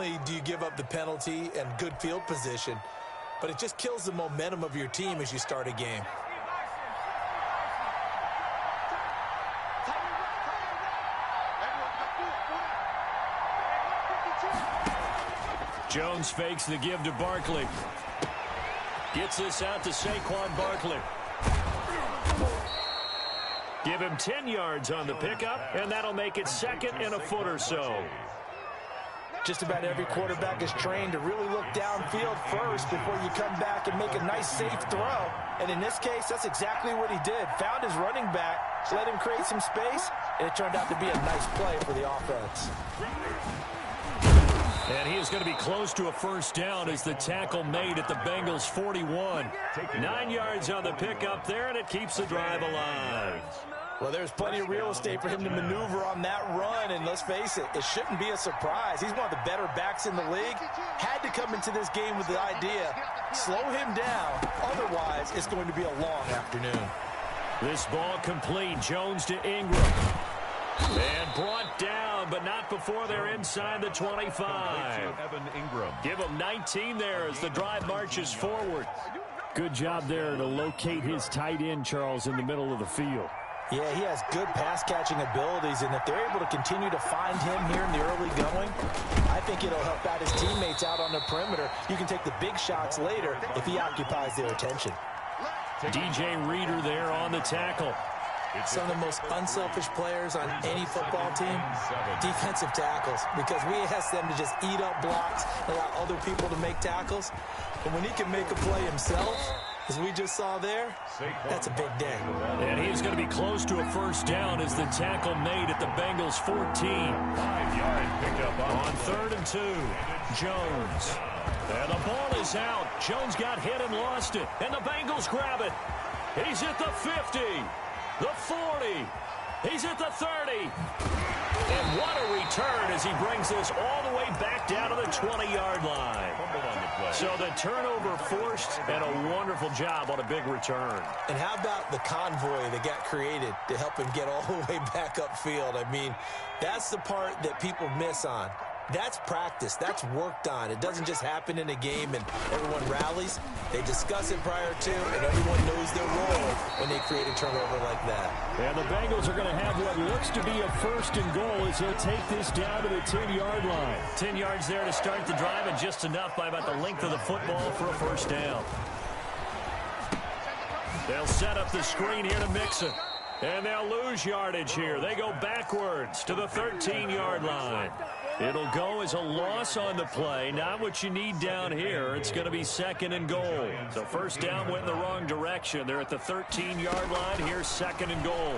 only do you give up the penalty and good field position, but it just kills the momentum of your team as you start a game. Jones fakes the give to Barkley. Gets this out to Saquon Barkley. Give him 10 yards on the pickup, and that'll make it second and a foot or so. Just about every quarterback is trained to really look downfield first before you come back and make a nice, safe throw. And in this case, that's exactly what he did. Found his running back, let him create some space, and it turned out to be a nice play for the offense. And he is going to be close to a first down as the tackle made at the Bengals' 41. 9 yards on the pickup there, and it keeps the drive alive. Well, there's plenty of real estate for him to maneuver on that run, and let's face it, it shouldn't be a surprise. He's one of the better backs in the league. Had to come into this game with the idea, slow him down, otherwise it's going to be a long afternoon. This ball complete, Jones to Ingram. And brought down, but not before they're inside the 25. Give him 19 there as the drive marches forward. Good job there to locate his tight end, Charles, in the middle of the field. Yeah, he has good pass-catching abilities, and if they're able to continue to find him here in the early going, I think it'll help out his teammates out on the perimeter. You can take the big shots later if he occupies their attention. DJ Reader there on the tackle. Some of the most unselfish players on any football team, defensive tackles, because we ask them to just eat up blocks, allow other people to make tackles. And when he can make a play himself, as we just saw there, that's a big day. And he's going to be close to a first down as the tackle made at the Bengals' 14. 5-yard pickup on 3rd and 2. Jones. And the ball is out. Jones got hit and lost it. And the Bengals grab it. He's at the 50. The 40. He's at the 30. And what a return as he brings this all the way back down to the 20-yard line. So the turnover forced, and a wonderful job on a big return. And how about the convoy that got created to help him get all the way back upfield? I mean, that's the part that people miss on. That's practice. That's worked on. It doesn't just happen in a game and everyone rallies. They discuss it prior to, and everyone knows their role when they create a turnover like that. And the Bengals are going to have what looks to be a 1st and goal as they'll take this down to the 10-yard line. 10 yards there to start the drive, and just enough by about the length of the football for a first down. They'll set up the screen here to Mixon. And they'll lose yardage here. They go backwards to the 13-yard line. It'll go as a loss on the play. Not what you need down here. It's going to be 2nd and goal. So first down went in the wrong direction. They're at the 13-yard line. Here's 2nd and goal.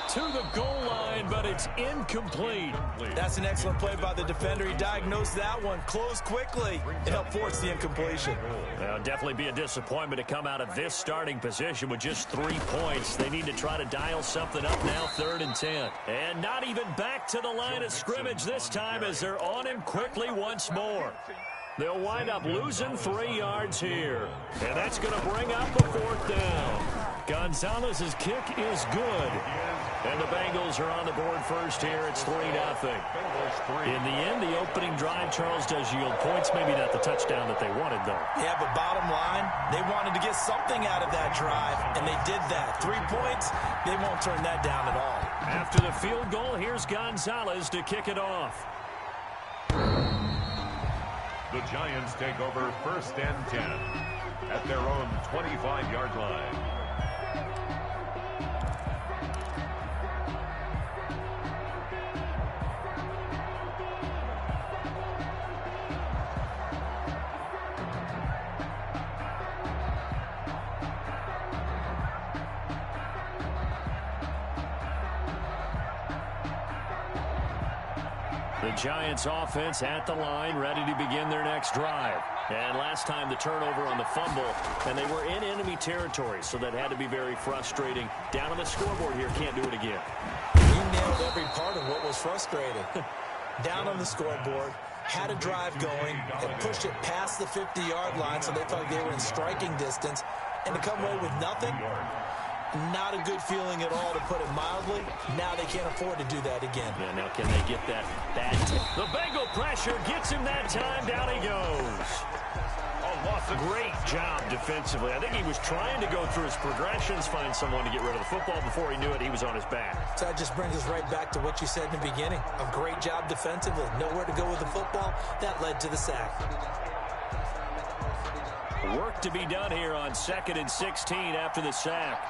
To the goal line, but it's incomplete. That's an excellent play by the defender. He diagnosed that one, closed quickly, and helped force the incompletion. Well, definitely be a disappointment to come out of this starting position with just 3 points. They need to try to dial something up now, 3rd and 10. And not even back to the line of scrimmage this time as they're on him quickly once more. They'll wind up losing 3 yards here. And that's going to bring up a 4th down. Gonzalez's kick is good. And the Bengals are on the board first here. It's 3-0. In the end, the opening drive, Charles, does yield points. Maybe not the touchdown that they wanted, though. Yeah, but bottom line, they wanted to get something out of that drive, and they did that. 3 points, they won't turn that down at all. After the field goal, here's Gonzalez to kick it off. The Giants take over 1st and 10 at their own 25-yard line. The Giants offense at the line, ready to begin their next drive. And last time the turnover on the fumble, and they were in enemy territory, so that had to be very frustrating. Down on the scoreboard here, can't do it again. He nailed every part of what was frustrating. Down on the scoreboard, had a drive going, and pushed it past the 50-yard line, so they thought they were in striking distance, and to come away with nothing, Not a good feeling at all, to put it mildly. Now they can't afford to do that again. Yeah, now can they get that bad The Bengal pressure gets him that time. Down he goes. Great job defensively. I think he was trying to go through his progressions, find someone to get rid of the football. Before he knew it, he was on his back. So that just brings us right back to what you said in the beginning. A great job defensively. Nowhere to go with the football. That led to the sack. Work to be done here on 2nd and 16 after the sack.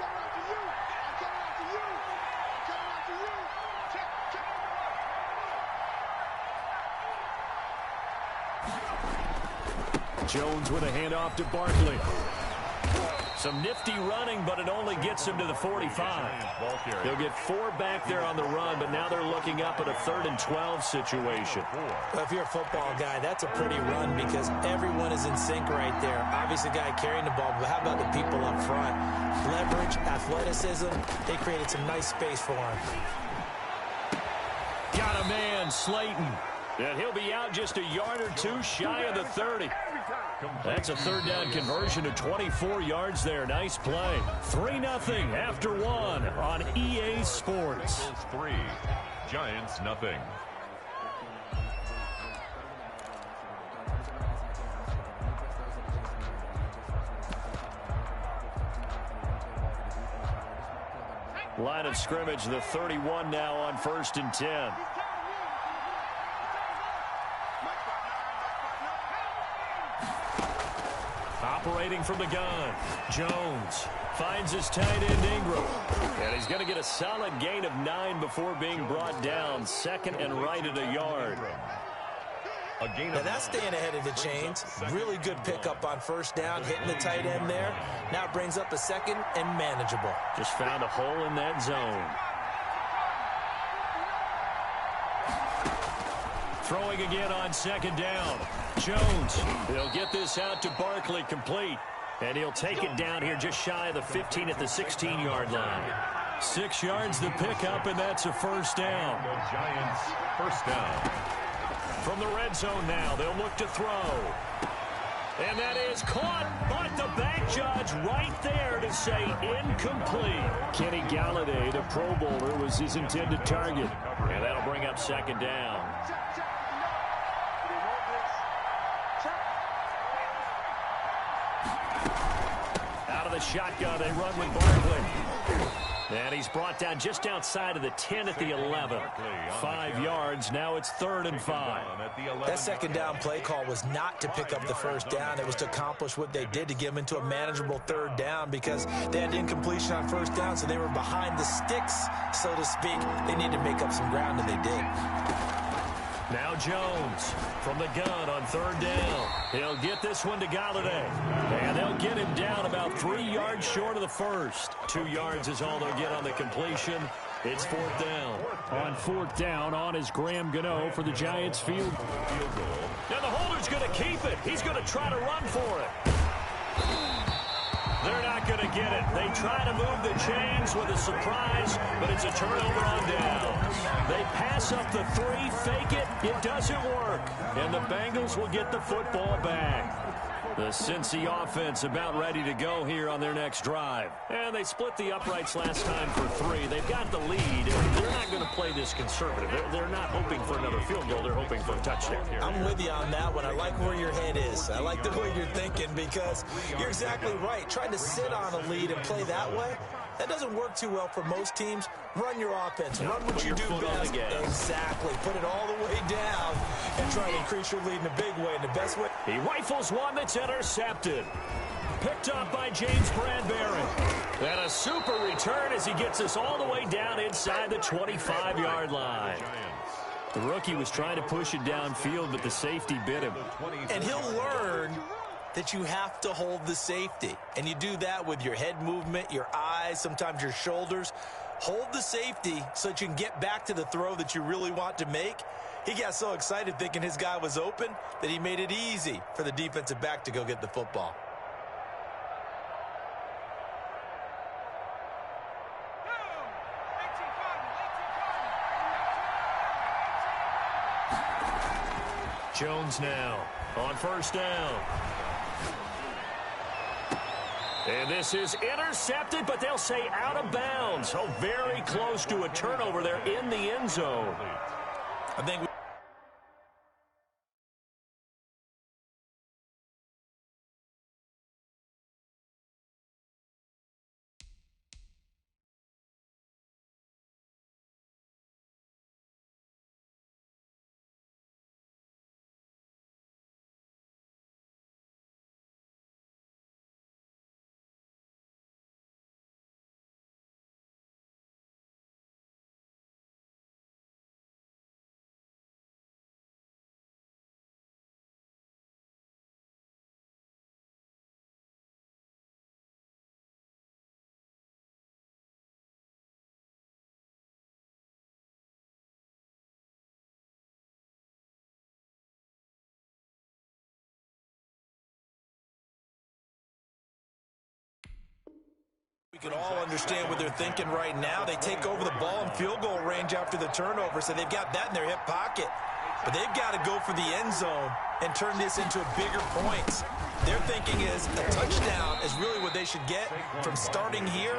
Jones with a handoff to Barkley. Some nifty running, but it only gets him to the 45. They'll get 4 back there on the run, but now they're looking up at a 3rd and 12 situation. Well, if you're a football guy, that's a pretty run because everyone is in sync right there. Obviously, the guy carrying the ball, but how about the people up front? Leverage, athleticism, they created some nice space for him. Got a man, Slayton. And he'll be out just a yard or 2 shy of the 30. That's a 3rd down conversion to 24 yards there. Nice play. 3-0 after 1 on EA Sports. 3, Giants nothing. Line of scrimmage, the 31 now on 1st and 10. Operating from the gun, Jones finds his tight end Ingram. And he's going to get a solid gain of 9 before being brought down. 2nd and right at a yard. Now that's staying ahead of the chains. Really good pickup on 1st down, hitting the tight end there. Now it brings up a 2nd and manageable. Just found a hole in that zone. Throwing again on 2nd down. Jones, he'll get this out to Barkley, complete. And he'll take it down here just shy of the 15 at the 16-yard line. 6 yards the pickup, and that's a 1st down. The Giants, 1st down. From the red zone now, they'll look to throw. And that is caught, but the back judge right there to say incomplete. Kenny Galladay, the Pro Bowler, was his intended target. And that'll bring up 2nd down. Out of the shotgun, they run with Barkley. And he's brought down just outside of the 10 at the 11. 5 yards. Now it's 3rd and 5. That 2nd down play call was not to pick up the 1st down. It was to accomplish what they did, to get them into a manageable 3rd down, because they had incompletion on 1st down, so they were behind the sticks, so to speak. They needed to make up some ground, and they did. Now Jones from the gun on 3rd down. He'll get this one to Galladay. And they'll get him down about 3 yards short of the 1st. 2 yards is all they'll get on the completion. It's 4th down. On 4th down, on is Graham Gano for the Giants field goal. Now the holder's going to keep it. He's going to try to run for it. They're not going to get it. They try to move the chains with a surprise, but it's a turnover on downs. They pass up the 3, fake it. It doesn't work. And the Bengals will get the football back. The Cincy offense about ready to go here on their next drive. And they split the uprights last time for 3. They've got the lead. They're not going to play this conservative. They're not hoping for another field goal. They're hoping for a touchdown. I'm with you on that one. I like where your head is. I like the way you're thinking, because you're exactly right. Trying to sit on a lead and play that way, that doesn't work too well for most teams. Run your offense. Run what you do best. Exactly. Put it all the way down and try to increase your lead in a big way. And the best way. He rifles one that's intercepted. Picked up by James Bradbury. And a super return as he gets us all the way down inside the 25-yard line. The rookie was trying to push it downfield, but the safety bit him. And he'll learn that you have to hold the safety. And you do that with your head movement, your eyes, sometimes your shoulders. Hold the safety so that you can get back to the throw that you really want to make. He got so excited thinking his guy was open that he made it easy for the defensive back to go get the football. Jones now on 1st down. And this is intercepted, but they'll say out of bounds. So very close to a turnover there in the end zone. I think we can all understand what they're thinking right now. They take over the ball in field goal range after the turnover, so they've got that in their hip pocket. But they've got to go for the end zone and turn this into bigger points. Their thinking is a touchdown is really what they should get from starting here.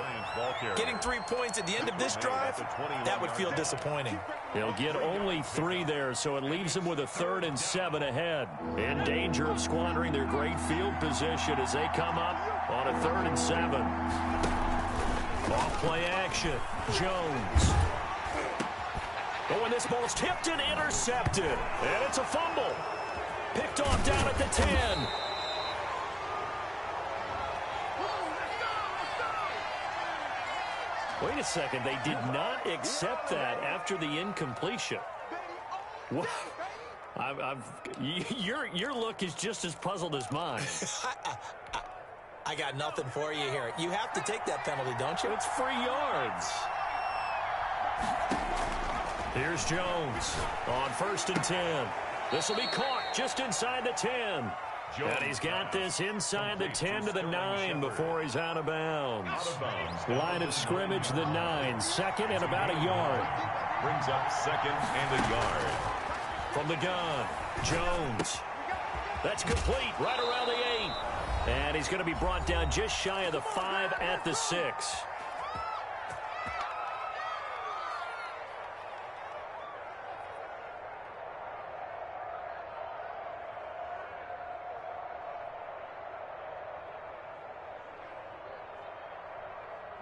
Getting 3 points at the end of this drive, that would feel disappointing. They'll get only 3 there, so it leaves them with a 3rd and 7 ahead. In danger of squandering their great field position as they come up on a 3rd and 7. Off play action. Jones. Oh, and this ball's tipped and intercepted. And it's a fumble. Picked off down at the 10. Wait a second. They did not accept that after the incompletion. What? Your look is just as puzzled as mine. I got nothing for you here. You have to take that penalty, don't you? It's free yards. Here's Jones on 1st and 10. This will be caught just inside the 10. And he's got this inside the 10 to the 9 before he's out of bounds. Line of scrimmage, the 9. 2nd and about a yard. Brings up 2nd and a yard. From the gun, Jones. That's complete right around the 8. And he's going to be brought down just shy of the 5 at the 6.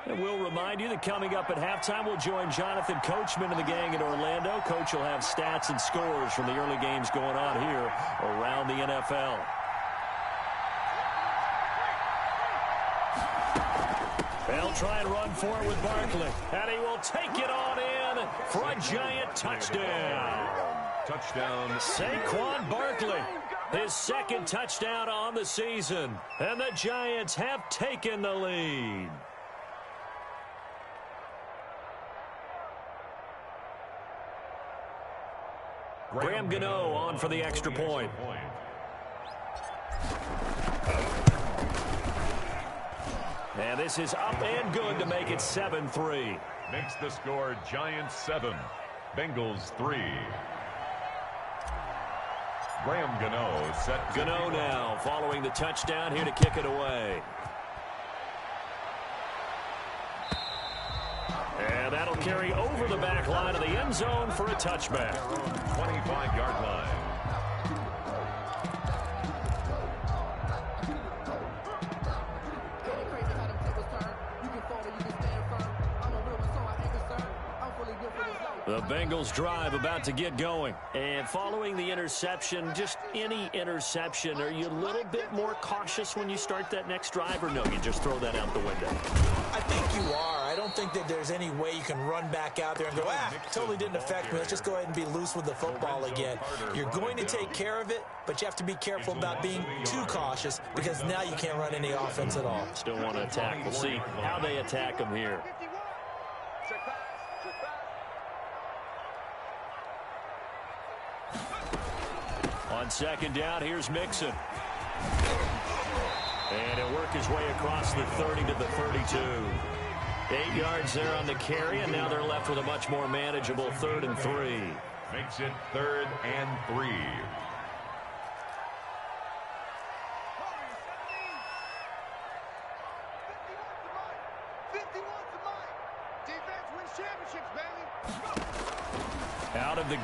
And we'll remind you that coming up at halftime, we'll join Jonathan Coachman and the gang in Orlando. Coach will have stats and scores from the early games going on here around the NFL. They'll try and run for it with Barkley. And he will take it on in for a giant touchdown. Touchdown. Saquon Barkley, his 2nd touchdown on the season. And the Giants have taken the lead. Graham Gano on for the extra point. And this is up and good to make it 7-3. Makes the score Giants 7, Bengals 3. Graham Gano set. Gano now following the touchdown here to kick it away. And that'll carry over the back line of the end zone for a touchback. 25-yard line. The Bengals drive about to get going. And following the interception, just any interception, are you a little bit more cautious when you start that next drive, or no, you just throw that out the window? I think you are. I don't think that there's any way you can run back out there and go, totally didn't affect me. Let's just go ahead and be loose with the football again. You're going to take care of it, but you have to be careful about being too cautious because now you can't run any offense at all. Still want to attack. We'll see how they attack them here. On 2nd down, here's Mixon. And he'll work his way across the 30 to the 32. 8 yards there on the carry, and now they're left with a much more manageable 3rd and 3. Makes it 3rd and 3.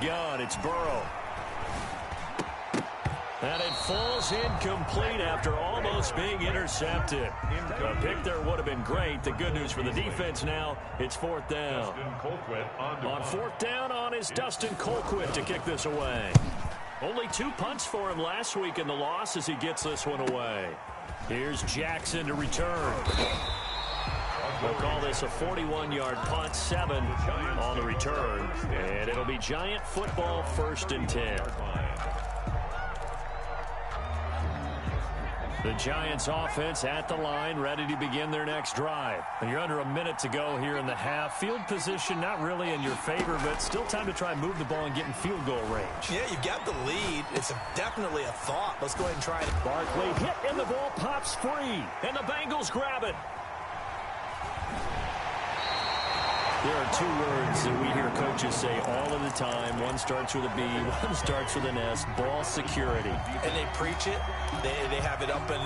gun. It's Burrow. And it falls incomplete after almost being intercepted. A pick there would have been great. The good news for the defense now, it's fourth down. On fourth down is Dustin Colquitt to kick this away. Only 2 punts for him last week in the loss as he gets this one away. Here's Jackson to return. We'll call this a 41-yard punt, 7 on the return. And it'll be Giant football, 1st and 10. The Giants offense at the line, ready to begin their next drive. And you're under a minute to go here in the half. Field position not really in your favor, but still time to try and move the ball and get in field goal range. Yeah, you've got the lead. It's definitely a thought. Let's go ahead and try it. Barkley hit and the ball pops free. And the Bengals grab it. There are 2 words that we hear coaches say all of the time. One starts with a B, one starts with an S, ball security. And they preach it. They have it up in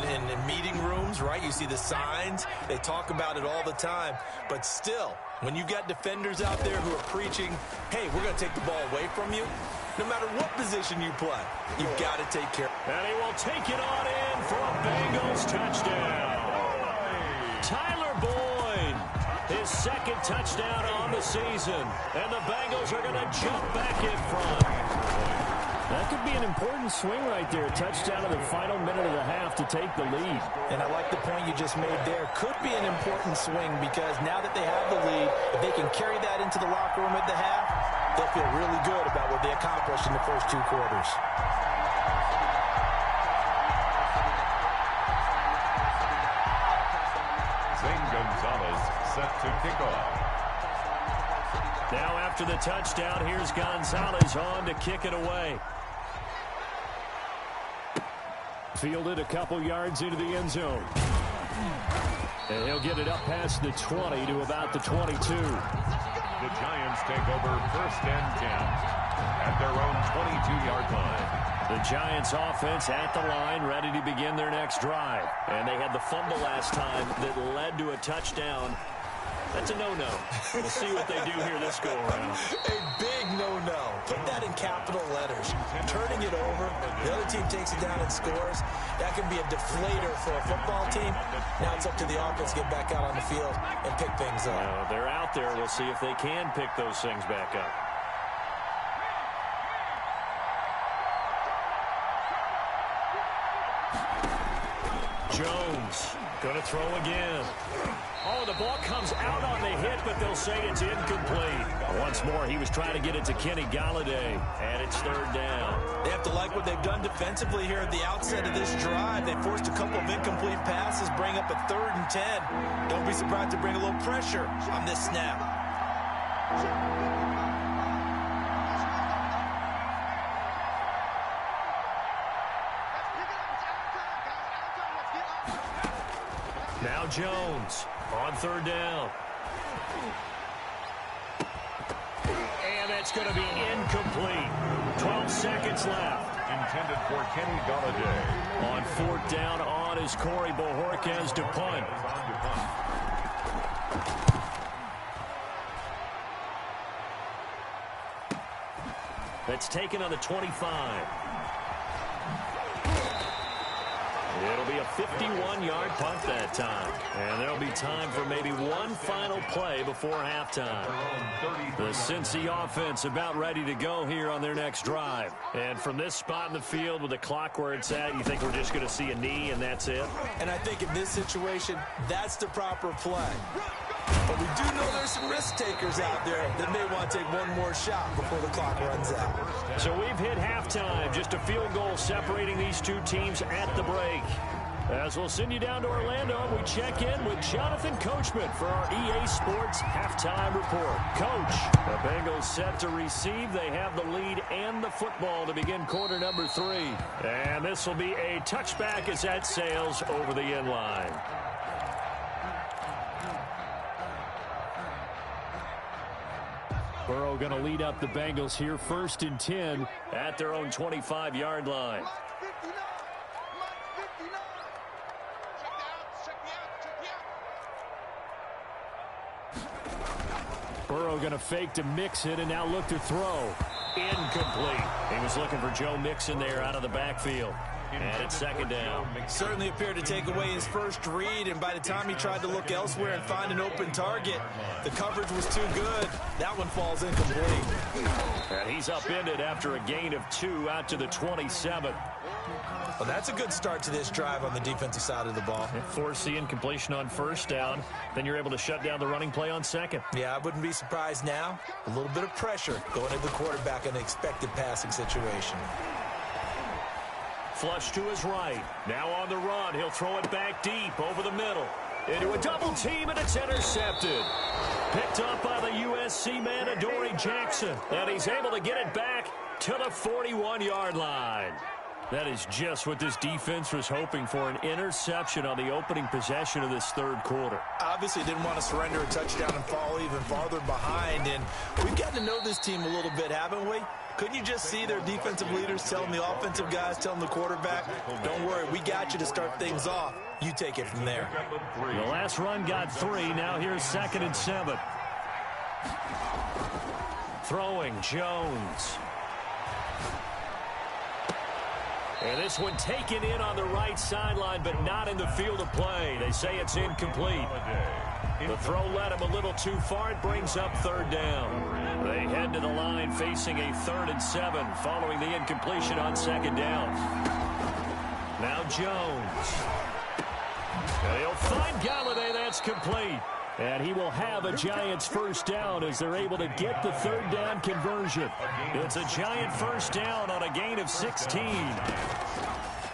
meeting rooms, right? You see the signs. They talk about it all the time. But still, when you've got defenders out there who are preaching, hey, we're going to take the ball away from you, no matter what position you play, you've got to take care. And he will take it on in for a Bengals touchdown. Tyler Boyd, his 2nd touchdown on the season. And the Bengals are going to jump back in front. That could be an important swing right there. Touchdown in the final minute of the half to take the lead. And I like the point you just made there. Could be an important swing because now that they have the lead, if they can carry that into the locker room at the half, they'll feel really good about what they accomplished in the first 2 quarters. Gonzalez set to kick off. Now after the touchdown, here's Gonzalez on to kick it away. Fielded a couple yards into the end zone. And he'll get it up past the 20 to about the 22. The Giants take over 1st and 10 at their own 22-yard line. The Giants offense at the line, ready to begin their next drive. And they had the fumble last time that led to a touchdown. That's a no-no. We'll see what they do here this go-around. A big no-no. Put that in capital letters. Turning it over, the other team takes it down and scores. That can be a deflator for a football team. Now it's up to the offense to get back out on the field and pick things up. They're out there. We'll see if they can pick those things back up. Jones going to throw again. Oh, the ball comes out on the hit, but they'll say it's incomplete. Once more, he was trying to get it to Kenny Galladay, and it's 3rd down. They have to like what they've done defensively here at the outset of this drive. They forced a couple of incomplete passes, bring up a 3rd and 10. Don't be surprised to bring a little pressure on this snap. Now Jones on 3rd down. And that's going to be incomplete. 12 seconds left. Intended for Kenny Galladay. On 4th down is Corey Bojorquez to punt. That's taken on the 25. It'll be a 51-yard punt that time. And there'll be time for maybe one final play before halftime. The Cincy offense about ready to go here on their next drive. And from this spot in the field with the clock where it's at, you think we're just going to see a knee and that's it? And I think in this situation, that's the proper play. But we do know there's some risk takers out there that may want to take one more shot before the clock runs out. So we've hit halftime. Just a field goal separating these 2 teams at the break. As we'll send you down to Orlando, we check in with Jonathan Coachman for our EA Sports Halftime Report. Coach, the Bengals set to receive. They have the lead and the football to begin quarter number 3. And this will be a touchback as that sails over the end line. Burrow going to lead up the Bengals here, 1st and 10 at their own 25-yard line. Burrow going to fake to mix it and now look to throw. Incomplete. He was looking for Joe Mixon there out of the backfield. And it's second down. Certainly appeared to take away his first read, and by the time he tried to look elsewhere and find an open target, the coverage was too good. That one falls incomplete. And he's upended after a gain of 2 out to the 27. Well, that's a good start to this drive on the defensive side of the ball. Force the incompletion on first down. Then you're able to shut down the running play on second. Yeah, I wouldn't be surprised now. A little bit of pressure going into the quarterback in an expected passing situation. Flush to his right. Now on the run. He'll throw it back deep over the middle. Into a double team, and it's intercepted. Picked up by the USC man, Adoree Jackson. And he's able to get it back to the 41-yard line. That is just what this defense was hoping for, an interception on the opening possession of this third quarter. Obviously didn't want to surrender a touchdown and fall even farther behind, and we've gotten to know this team a little bit, haven't we? Couldn't you just see their defensive leaders telling the offensive guys, telling the quarterback, don't worry, we got you to start things off. You take it from there. The last run got 3. Now here's 2nd and 7. Throwing Jones. And this one taken in on the right sideline, but not in the field of play. They say it's incomplete. The throw led him a little too far. It brings up 3rd down. They head to the line facing a 3rd and 7 following the incompletion on 2nd down. Now Jones. And he'll find Galladay. That's complete. And he will have a Giants first down as they're able to get the 3rd down conversion. It's a Giant first down on a gain of 16.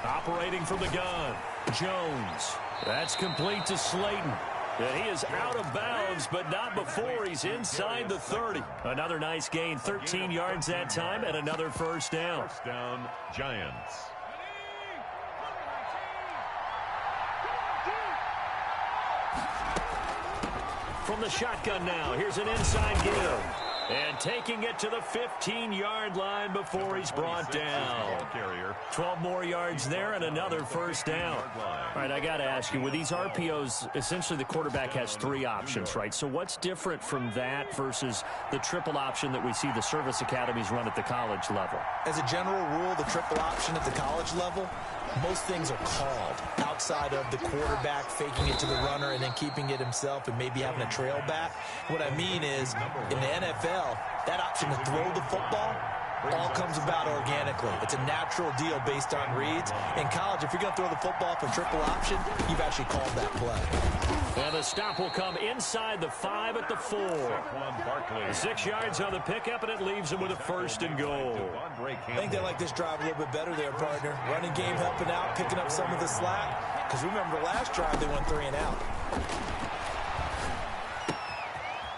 Operating from the gun, Jones. That's complete to Slayton. And he is out of bounds, but not before he's inside the 30. Another nice gain, 13 yards that time, and another first down. First down, Giants. From the shotgun now, here's an inside give. And taking it to the 15-yard line before he's brought down. 12 more yards there and another first down. All right, I got to ask you, with these RPOs, essentially the quarterback has 3 options, right? So what's different from that versus the triple option that we see the service academies run at the college level? As a general rule, the triple option at the college level, most things are called outside of the quarterback faking it to the runner and then keeping it himself and maybe having a trail back. What I mean is, in the NFL, that option to throw the football all comes about organically. It's a natural deal based on reads. In college, if you're going to throw the football for triple option, you've actually called that play. And the stop will come inside the 5 at the 4. 6 yards on the pickup, and it leaves him with a 1st and goal. I think they like this drive a little bit better there, partner. Running game helping out, picking up some of the slack. Because remember, the last drive, they went 3 and out.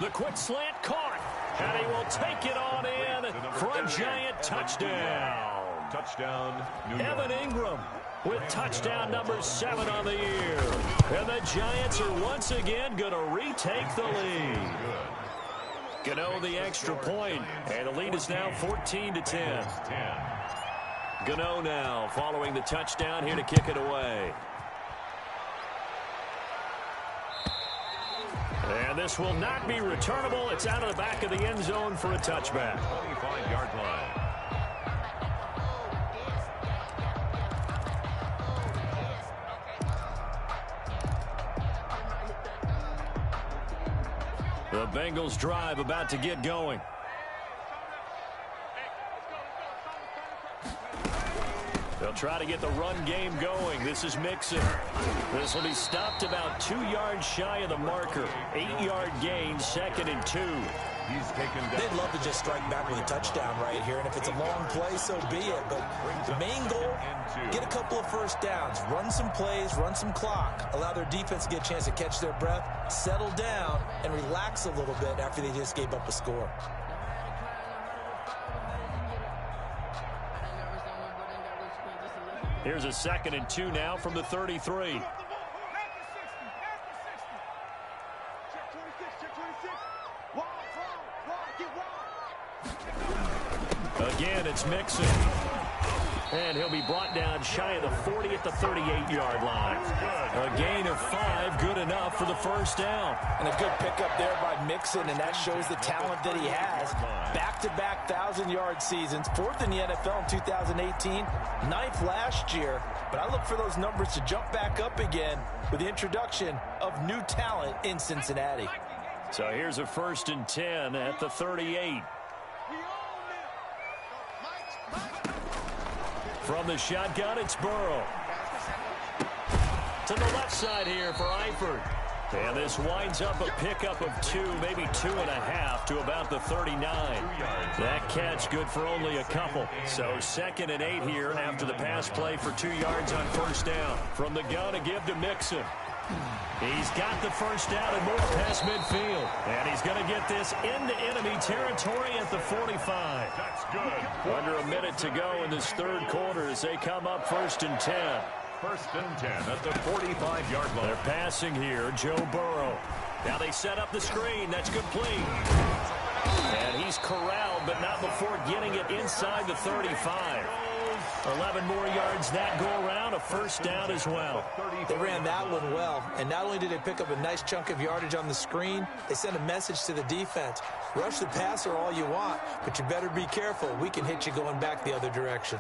The quick slant caught. And he will take it on in for a Giant touchdown. Touchdown, New York. Evan Ingram with touchdown number 7 on the year. And the Giants are once again going to retake the lead. Gano the extra point, and the lead is now 14-10. Gano now following the touchdown here to kick it away. And this will not be returnable. It's out of the back of the end zone for a touchback. 25-yard line. The Bengals drive about to get going. They'll try to get the run game going. This is Mixon. This will be stopped about 2 yards shy of the marker. 8-yard gain, 2nd and 2. He's taken down. They'd love to just strike back with a touchdown right here, and if it's a long play, so be it. But the main goal, get a couple of first downs, run some plays, run some clock, allow their defense to get a chance to catch their breath, settle down, and relax a little bit after they just gave up a score. Here's a 2nd and 2 now from the 33. Again, it's Mixon. And he'll be brought down shy of the 40 at the 38-yard line. A gain of 5, good enough for the first down. And a good pickup there by Mixon, and that shows the talent that he has. Back-to-back 1,000-yard seasons, 4th in the NFL in 2018, 9th last year. But I look for those numbers to jump back up again with the introduction of new talent in Cincinnati. So here's a 1st and 10 at the 38. From the shotgun, it's Burrow. To the left side here for Eifert. And this winds up a pickup of 2, maybe 2.5 to about the 39. That catch good for only a couple. So 2nd and 8 here after the pass play for 2 yards on 1st down. From the gun, a give to Mixon. He's got the first down and moves past midfield. And he's going to get this into enemy territory at the 45. That's good. Under a minute to go in this 3rd quarter as they come up 1st and 10. 1st and 10 at the 45-yard line. They're passing here, Joe Burrow. Now they set up the screen. That's complete. And he's corralled, but not before getting it inside the 35. 11 more yards that go around, a 1st down as well. They ran that one well, and not only did they pick up a nice chunk of yardage on the screen, they sent a message to the defense. Rush the passer all you want, but you better be careful. We can hit you going back the other direction.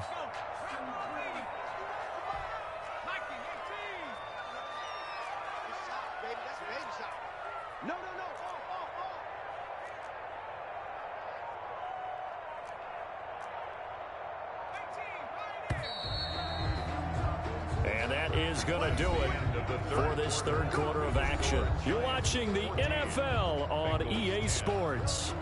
Is going to do it for this 3rd quarter of action. You're watching the NFL on EA Sports.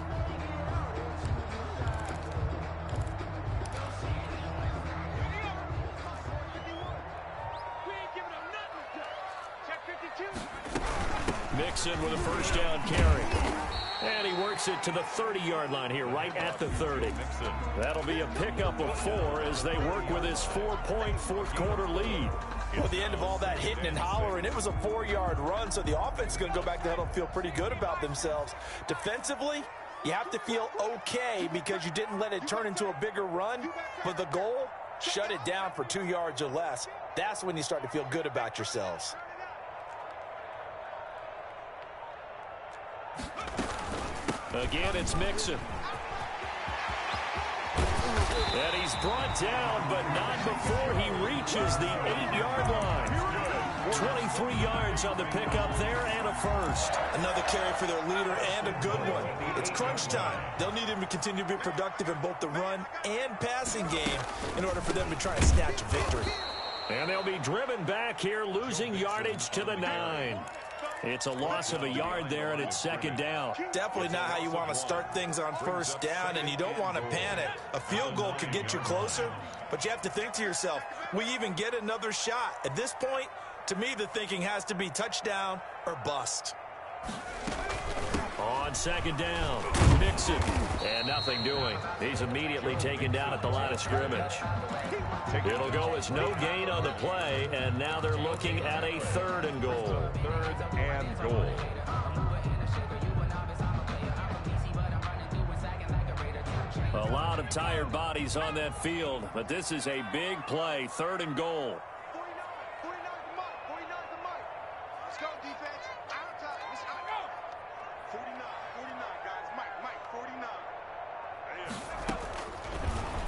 Mixon with a 1st down carry. And he works it to the 30-yard line here, right at the 30. That'll be a pickup of 4 as they work with his 4-point 4th quarter lead. At the end of all that hitting and hollering, it was a 4-yard run, so the offense is going to go back to huddle and feel pretty good about themselves. Defensively, you have to feel okay because you didn't let it turn into a bigger run, but the goal, shut it down for 2 yards or less. That's when you start to feel good about yourselves. Again, it's Mixon. And he's brought down, but not before he reaches the 8-yard line. 23 yards on the pickup there and a 1st. Another carry for their leader and a good one. It's crunch time. They'll need him to continue to be productive in both the run and passing game in order for them to try and snatch a victory. And they'll be driven back here, losing yardage to the 9. It's a loss of a yard there, and it's 2nd down. Definitely not how you want to start things on 1st down, and you don't want to panic. A field goal could get you closer, but you have to think to yourself, we even get another shot. At this point, to me, the thinking has to be touchdown or bust. On 2nd down, Mixon, and nothing doing. He's immediately taken down at the line of scrimmage. It'll go as no gain on the play, and now they're looking at a 3rd and goal. 3rd and goal. A lot of tired bodies on that field, but this is a big play, 3rd and goal.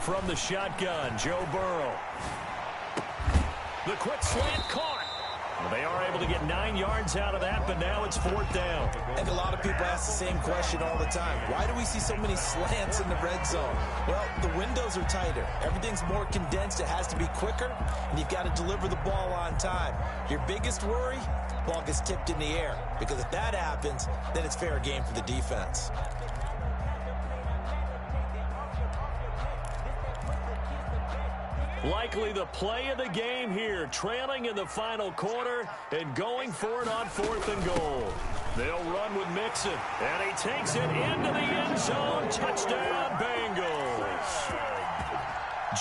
From the shotgun, Joe Burrow. The quick slant caught. They are able to get 9 yards out of that, but now it's 4th down. And a lot of people ask the same question all the time. Why do we see so many slants in the red zone? Well, the windows are tighter. Everything's more condensed. It has to be quicker, and you've got to deliver the ball on time. Your biggest worry, ball gets tipped in the air, because if that happens, then it's fair game for the defense. Likely the play of the game here, trailing in the final quarter and going for it on 4th and goal. They'll run with Mixon, and he takes it into the end zone. Touchdown, Bengals.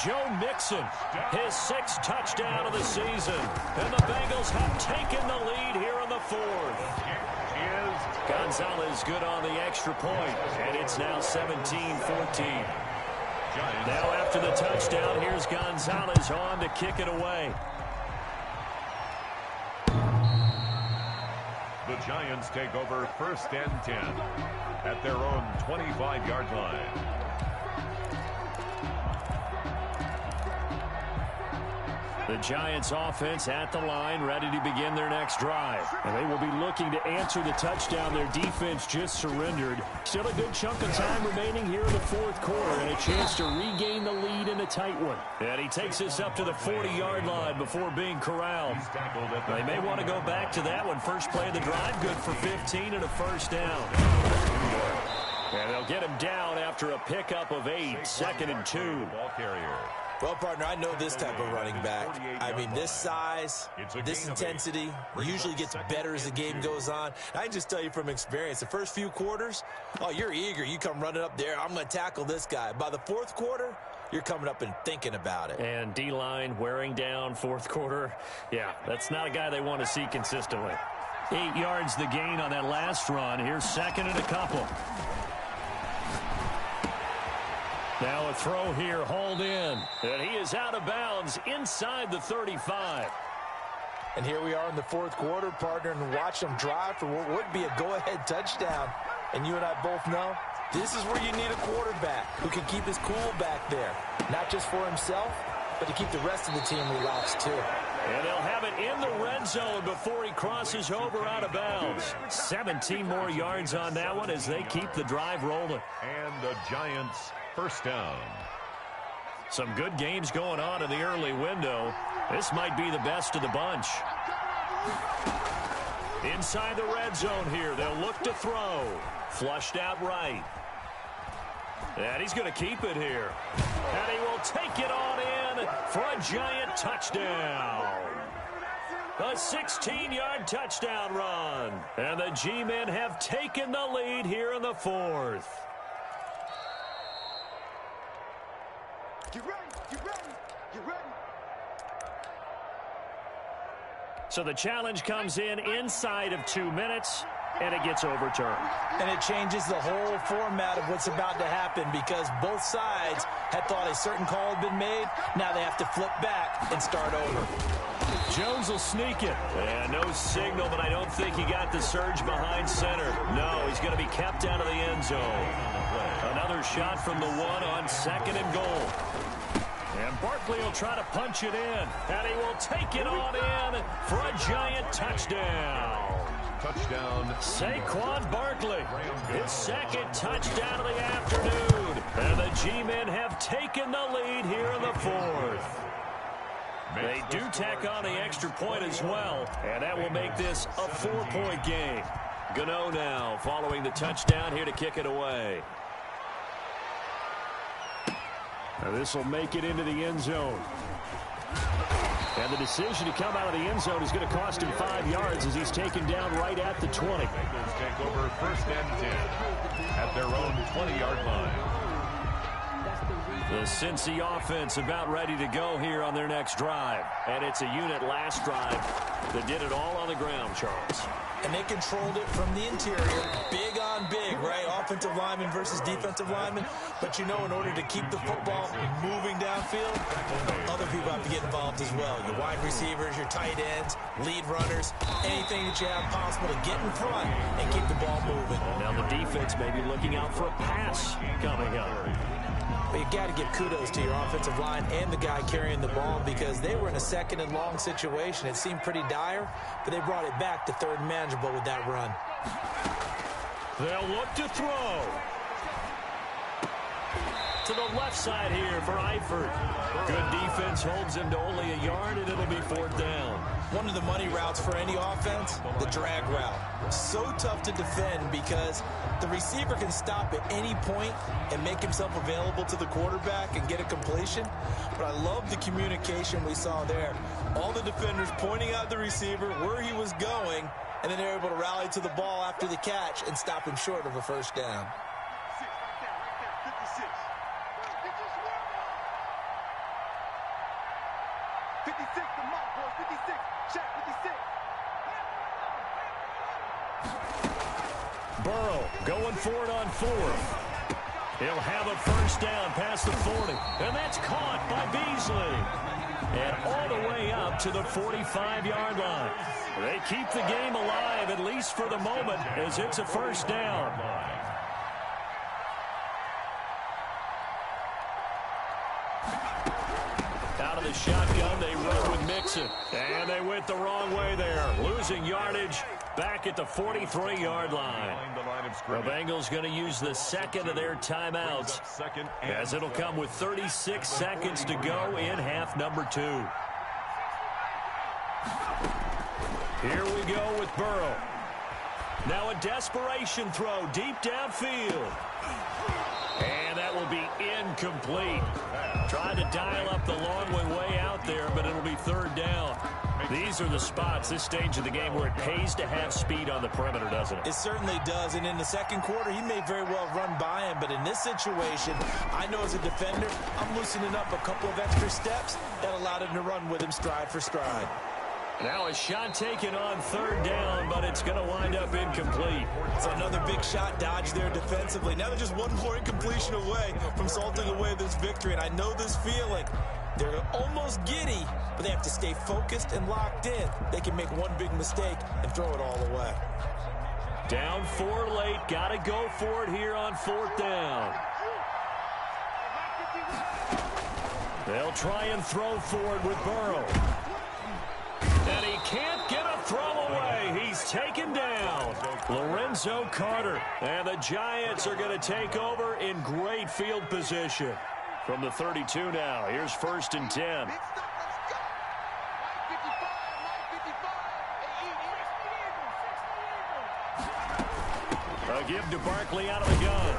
Joe Mixon, his 6th touchdown of the season, and the Bengals have taken the lead here in the 4th. Gonzalez good on the extra point, and it's now 17-14. Now after the touchdown, here's Gonzalez on to kick it away. The Giants take over 1st and 10 at their own 25-yard line. The Giants offense at the line, ready to begin their next drive. And they will be looking to answer the touchdown their defense just surrendered. Still a good chunk of time remaining here in the 4th quarter and a chance to regain the lead in a tight one. And he takes us up to the 40-yard line before being corralled. They may want to go back to that one. First play of the drive, good for 15 and a first down. And they'll get him down after a pickup of 8, 2nd and 2. Ball carrier. Well, partner, I know this type of running back. I mean, this size, this intensity usually gets better as the game goes on. I can just tell you from experience, the first few quarters, oh, you're eager. You come running up there, I'm going to tackle this guy. By the 4th quarter, you're coming up and thinking about it. And D-line wearing down 4th quarter. Yeah, that's not a guy they want to see consistently. 8 yards the gain on that last run. Here's 2nd and a couple. Now a throw here, hauled in. And he is out of bounds inside the 35. And here we are in the 4th quarter, partner, and watch them drive for what would be a go-ahead touchdown. And you and I both know this is where you need a quarterback who can keep his cool back there. Not just for himself, but to keep the rest of the team relaxed too. And they'll have it in the red zone before he crosses over out of bounds. 17 more yards on that one as they keep the drive rolling. And the Giants' first down. Some good games going on in the early window. This might be the best of the bunch. Inside the red zone here, they'll look to throw. Flushed out right. And he's going to keep it here. And he will take it on in for a Giant touchdown. A 16-yard touchdown run. And the G-men have taken the lead here in the 4th. Get ready, get ready, get ready. So the challenge comes in inside of 2 minutes, and it gets overturned. And it changes the whole format of what's about to happen because both sides had thought a certain call had been made. Now they have to flip back and start over. Jones will sneak it. And no signal, but I don't think he got the surge behind center. No, he's going to be kept out of the end zone. Another shot from the 1 on 2nd and goal. And Barkley will try to punch it in. And he will take it on in for a Giant touchdown. Touchdown. Saquon Barkley, his 2nd touchdown of the afternoon. And the G-men have taken the lead here in the 4th. They do tack on the extra point as well, and that will make this a 4-point game. Gano now following the touchdown here to kick it away. Now this will make it into the end zone. And the decision to come out of the end zone is going to cost him 5 yards as he's taken down right at the 20. Bengals take over 1st and 10 at their own 20-yard line. The Cincy offense about ready to go here on their next drive. And it's a unit last drive that did it all on the ground, Charles. And they controlled it from the interior. Big on big, right? Offensive lineman versus defensive lineman. But, you know, in order to keep the football moving downfield, other people have to get involved as well. Your wide receivers, your tight ends, lead runners, anything that you have possible to get in front and keep the ball moving. Now the defense may be looking out for a pass coming up. But you got to give kudos to your offensive line and the guy carrying the ball because they were in a 2nd and long situation. It seemed pretty dire, but they brought it back to 3rd and manageable with that run. They'll look to throw. To the left side here for Eifert. Good defense holds him to only a yard, and it'll be 4th down. One of the money routes for any offense, the drag route. So tough to defend because the receiver can stop at any point and make himself available to the quarterback and get a completion. But I love the communication we saw there. All the defenders pointing out the receiver where he was going, and then they're able to rally to the ball after the catch and stop him short of a first down. 56, the mark, boys, 56. Check 56. Burrow going for it on 4th. He'll have a first down past the 40. And that's caught by Beasley. And all the way up to the 45-yard line. They keep the game alive, at least for the moment, as it's a first down. Out of the shotgun, they run with Mixon. And they went the wrong way there, losing yardage back at the 43-yard line. The Bengals going to use the second of their timeouts, as it'll come with 36 seconds to go in half number 2. Here we go with Burrow. Now a desperation throw deep downfield. And that will be incomplete. Tried to dial up the long way out there, but it'll be third down. These are the spots, this stage of the game, where it pays to have speed on the perimeter, doesn't it? It certainly does, and in the second quarter, he may very well run by him, but in this situation, I know as a defender, I'm loosening up a couple of extra steps that allowed him to run with him stride for stride. Now a shot taken on third down, but it's going to wind up incomplete. So another big shot dodged there defensively. Now they're just one more incompletion away from salting away this victory, and I know this feeling. They're almost giddy, but they have to stay focused and locked in. They can make one big mistake and throw it all away. Down 4 late. Got to go for it here on fourth down. They'll try and throw forward with Burrow. And he can't get a throw away. He's taken down. Lorenzo Carter. And the Giants are going to take over in great field position. From the 32 now, here's 1st and 10. A give to Barkley out of the gun.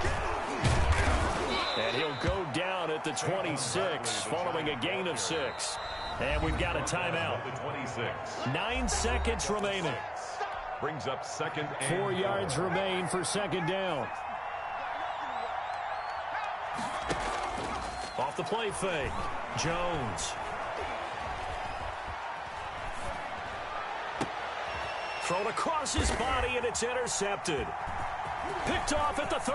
And he'll go down at the 26, following a gain of 6. And we've got a timeout. 9 seconds remaining. Brings up second and 4 yards remain for second down. Off the play fake. Jones. Thrown across his body, and it's intercepted. Picked off at the 13,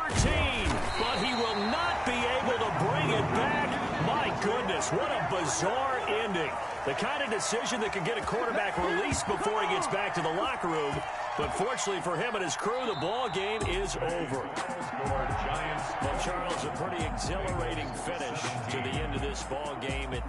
but he will not be able to bring it back. My goodness, what a bizarre ending. The kind of decision that could get a quarterback released before he gets back to the locker room. But fortunately for him and his crew, the ball game is over. Well, Charles, a pretty exhilarating finish to the end of this ball game.